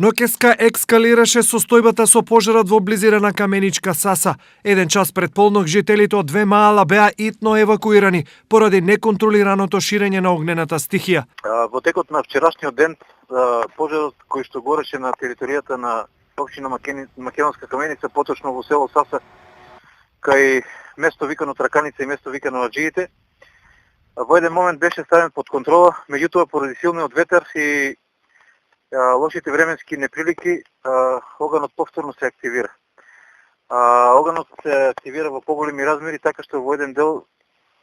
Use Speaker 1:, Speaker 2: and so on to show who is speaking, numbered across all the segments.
Speaker 1: Ноќеска екскалираше состојбата со пожарот во близина на Каменичка Саса. Еден час пред полнок жителите од две маала беа итно евакуирани поради неконтролираното ширење на огнената стихија.
Speaker 2: Во текот на вчерашниот ден пожарот кој што гореше на територијата на општина Македонска Каменица, поточно во село Саса, кај место викано Траканица и место викано Аџиите, во еден момент беше ставен под контрола, меѓутоа поради силниот ветер и лошите временски неприлики, оганот повторно се активира. Оганот се активира во поголеми размери, така што во еден дел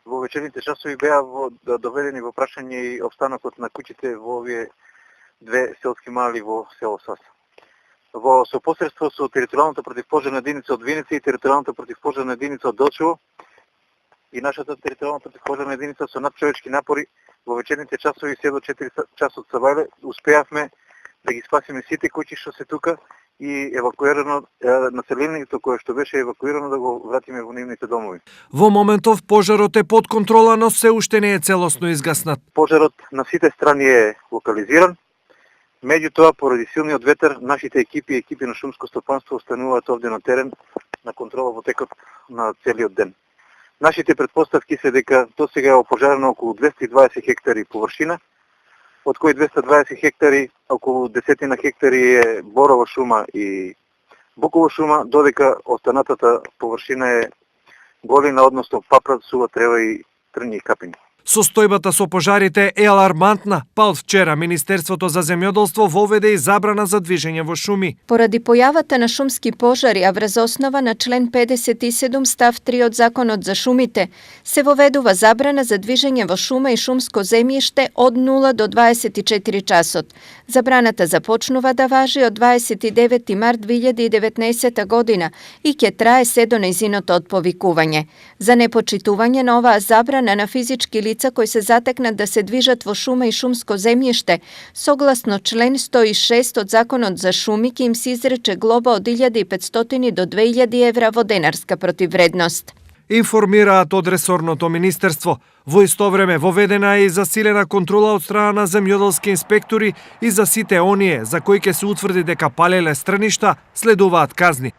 Speaker 2: во вечерните часови беа доведени во прашање и обстанокот на куќите во овие две селски мали во село Саса. Во сопосредство со територијалната противпожарна единица од Виница и територијалната противпожарна единица од Делчево и нашата територијална противпожарна единица со надчовечки напори во вечерните часови се до 4 часот сабајле успеавме да ги спасиме сите куќи што се тука и евакуирано населението кое што беше евакуирано да го вратиме во нивните домови.
Speaker 1: Во моментов пожарот е под контрола, но се уште не е целосно изгаснат.
Speaker 2: Пожарот на сите страни е локализиран. Меѓутоа, поради силниот ветер, нашите екипи на шумско стопанство остануваат овде на терен на контрола во текот на целиот ден. Нашите предпоставки се дека досега е опожарено околу 220 хектари површина, од кои 220 хектари, околу 10 хектари е борова шума и букова шума, додека останатата површина е голина, односно папрат, сува трева и трњи и капини.
Speaker 1: Состојбата со пожарите е алармантна, па од вчера Министерството за земјоделство воведе и забрана за движење во шуми.
Speaker 3: Поради појавата на шумски пожари, а врз основа на член 57 став 3 од Законот за шумите, се воведува забрана за движење во шума и шумско земјиште од 0 до 24 часот. Забраната започнува да важи од 29 март 2019 година и ќе трае се до нејзиното отповикување. За непочитување на оваа забрана на физички лица кои се затекнат да се движат во шума и шумско земјиште, согласно член 106 од Законот за шуми, ќе им се изрече глоба од 1500 до 2000 евра во денарска противвредност.
Speaker 1: Информираат од ресорното министерство. Во исто време воведена е и засилена контрола од страна на земјоделски инспектори и за сите оние за кои ќе се утврди дека палеле стрништа, следуваат казни.